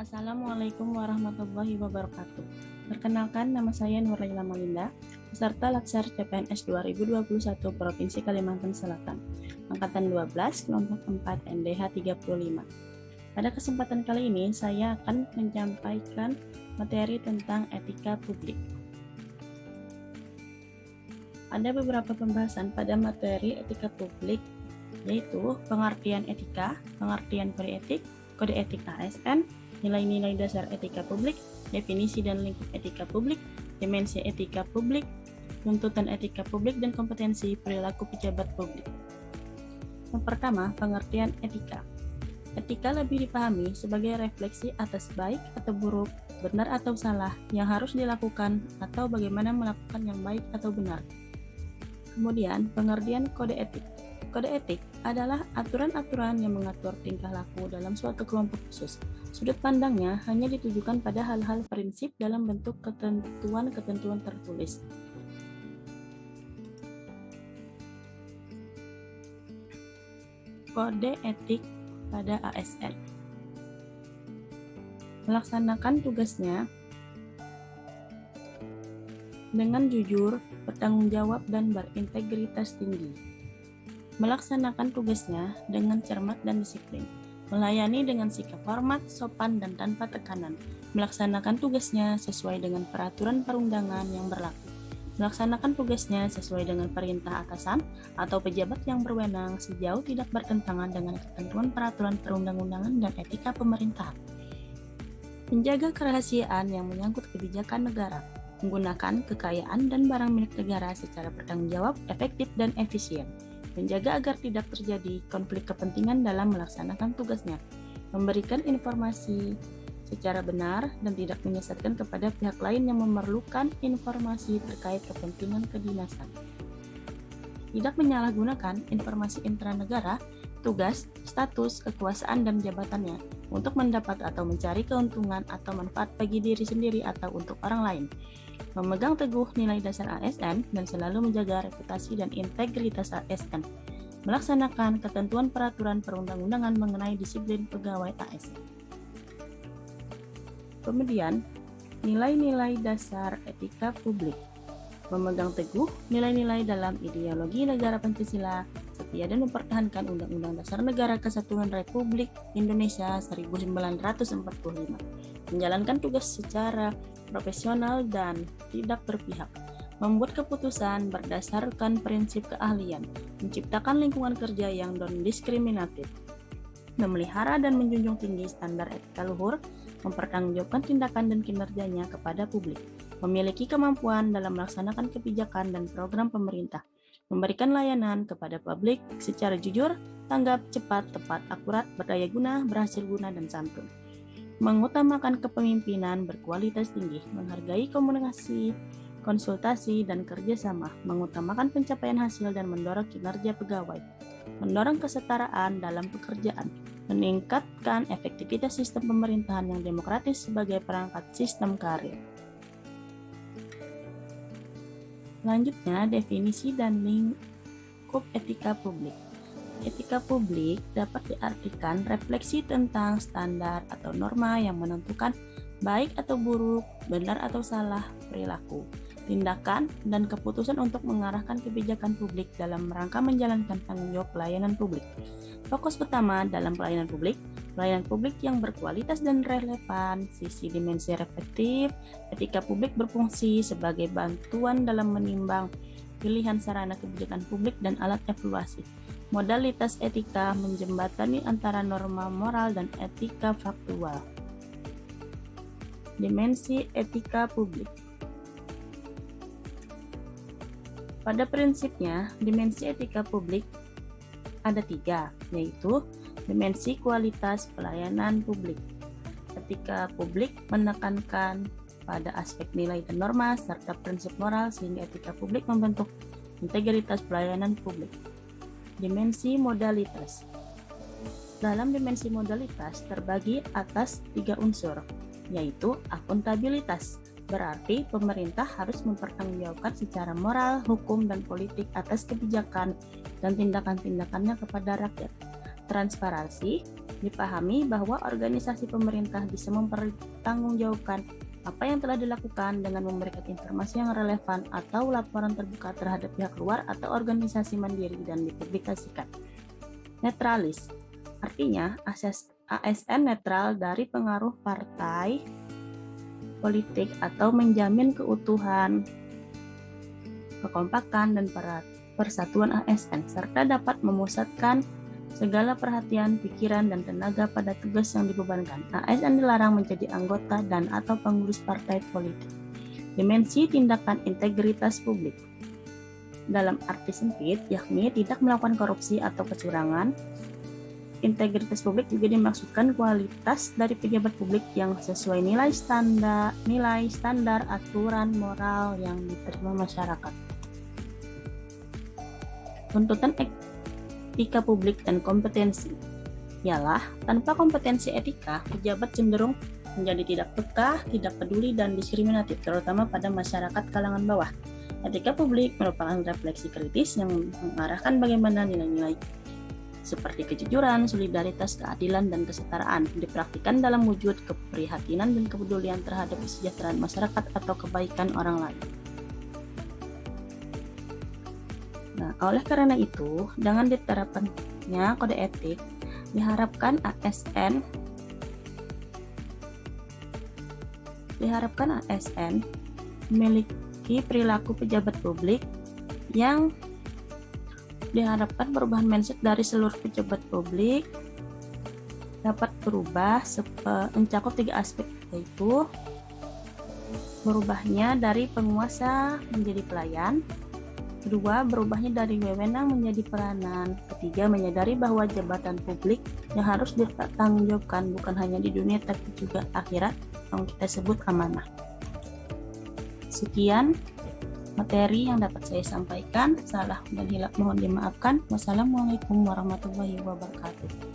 Assalamualaikum warahmatullahi wabarakatuh. Perkenalkan, nama saya Nurlaila Malinda, peserta Latsar CPNS 2021 Provinsi Kalimantan Selatan, Angkatan 12, Kelompok 4 NDH 35. Pada kesempatan kali ini, saya akan menyampaikan materi tentang etika publik. Ada beberapa pembahasan pada materi etika publik, yaitu pengertian etika, pengertian kode etik, kode etik ASN, nilai-nilai dasar etika publik, definisi dan lingkup etika publik, dimensi etika publik, tuntutan etika publik, dan kompetensi perilaku pejabat publik. Yang pertama, pengertian etika. Etika lebih dipahami sebagai refleksi atas baik atau buruk, benar atau salah, yang harus dilakukan, atau bagaimana melakukan yang baik atau benar. Kemudian, pengertian kode etik. Kode etik adalah aturan-aturan yang mengatur tingkah laku dalam suatu kelompok khusus. Sudut pandangnya hanya ditujukan pada hal-hal prinsip dalam bentuk ketentuan-ketentuan tertulis. Kode etik pada ASN. Melaksanakan tugasnya dengan jujur, bertanggung jawab, dan berintegritas tinggi. Melaksanakan tugasnya dengan cermat dan disiplin, melayani dengan sikap hormat, sopan, dan tanpa tekanan, melaksanakan tugasnya sesuai dengan peraturan perundangan yang berlaku, melaksanakan tugasnya sesuai dengan perintah atasan atau pejabat yang berwenang sejauh tidak bertentangan dengan ketentuan peraturan perundang-undangan dan etika pemerintahan. Menjaga kerahasiaan yang menyangkut kebijakan negara, menggunakan kekayaan dan barang milik negara secara bertanggung jawab, efektif, dan efisien. Menjaga agar tidak terjadi konflik kepentingan dalam melaksanakan tugasnya, memberikan informasi secara benar dan tidak menyesatkan kepada pihak lain yang memerlukan informasi terkait kepentingan kedinasan. Tidak menyalahgunakan informasi intranegara, tugas, status, kekuasaan, dan jabatannya untuk mendapat atau mencari keuntungan atau manfaat bagi diri sendiri atau untuk orang lain. Memegang teguh nilai dasar ASN dan selalu menjaga reputasi dan integritas ASN. Melaksanakan ketentuan peraturan perundang-undangan mengenai disiplin pegawai ASN. Kemudian, nilai-nilai dasar etika publik. Memegang teguh nilai-nilai dalam ideologi negara Pancasila, setia dan mempertahankan Undang-Undang Dasar Negara Kesatuan Republik Indonesia 1945. Menjalankan tugas secara profesional dan tidak berpihak, membuat keputusan berdasarkan prinsip keahlian, menciptakan lingkungan kerja yang non-diskriminatif, memelihara dan menjunjung tinggi standar etika luhur, mempertanggungjawabkan tindakan dan kinerjanya kepada publik, memiliki kemampuan dalam melaksanakan kebijakan dan program pemerintah, memberikan layanan kepada publik secara jujur, tanggap, cepat, tepat, akurat, berdaya guna, berhasil guna, dan santun. Mengutamakan kepemimpinan berkualitas tinggi, menghargai komunikasi, konsultasi, dan kerjasama, mengutamakan pencapaian hasil dan mendorong kinerja pegawai, mendorong kesetaraan dalam pekerjaan, meningkatkan efektivitas sistem pemerintahan yang demokratis sebagai perangkat sistem karir. Selanjutnya, definisi dan lingkup etika publik. Etika publik dapat diartikan refleksi tentang standar atau norma yang menentukan baik atau buruk, benar atau salah perilaku, tindakan, dan keputusan untuk mengarahkan kebijakan publik dalam rangka menjalankan tanggung jawab pelayanan publik. Fokus utama dalam pelayanan publik yang berkualitas dan relevan, sisi dimensi reflektif, etika publik berfungsi sebagai bantuan dalam menimbang pilihan sarana kebijakan publik dan alat evaluasi. Modalitas etika menjembatani antara norma moral dan etika faktual. Dimensi etika publik. Pada prinsipnya, dimensi etika publik ada 3, yaitu dimensi kualitas pelayanan publik. Etika publik menekankan pada aspek nilai dan norma serta prinsip moral sehingga etika publik membentuk integritas pelayanan publik. Dimensi modalitas. Dalam dimensi modalitas terbagi atas 3 unsur, yaitu akuntabilitas. Berarti pemerintah harus mempertanggungjawabkan secara moral, hukum, dan politik atas kebijakan dan tindakan-tindakannya kepada rakyat. Transparansi, Dipahami bahwa organisasi pemerintah bisa mempertanggungjawabkan apa yang telah dilakukan dengan memberikan informasi yang relevan atau laporan terbuka terhadap pihak luar atau organisasi mandiri dan dipublikasikan. Netralis, artinya ASN netral dari pengaruh partai politik atau menjamin keutuhan, kekompakan, dan persatuan ASN, serta dapat memusatkan segala perhatian, pikiran, dan tenaga pada tugas yang dibebankan. ASN dilarang menjadi anggota dan atau pengurus partai politik. Dimensi tindakan integritas publik dalam arti sempit, yakni tidak melakukan korupsi atau kecurangan. Integritas publik juga dimaksudkan kualitas dari pejabat publik yang sesuai nilai standar aturan moral yang diterima masyarakat. Tuntutan etika publik dan kompetensi ialah tanpa kompetensi etika, pejabat cenderung menjadi tidak peka, tidak peduli, dan diskriminatif, terutama pada masyarakat kalangan bawah. Etika publik merupakan refleksi kritis yang mengarahkan bagaimana nilai-nilai seperti kejujuran, solidaritas, keadilan, dan kesetaraan dipraktikkan dalam wujud keprihatinan dan kepedulian terhadap kesejahteraan masyarakat atau kebaikan orang lain. Nah, oleh karena itu, dengan diterapkannya kode etik, diharapkan ASN memiliki perilaku pejabat publik yang diharapkan perubahan mindset dari seluruh pejabat publik dapat berubah mencakup 3 aspek, yaitu berubahnya dari penguasa menjadi pelayan, kedua, berubahnya dari wewenang menjadi peranan, ketiga, menyadari bahwa jabatan publik yang harus dipertanggungjawabkan bukan hanya di dunia tapi juga akhirat yang kita sebut amanah. Sekian materi yang dapat saya sampaikan. Salah dan hilaf mohon dimaafkan. Wassalamualaikum warahmatullahi wabarakatuh.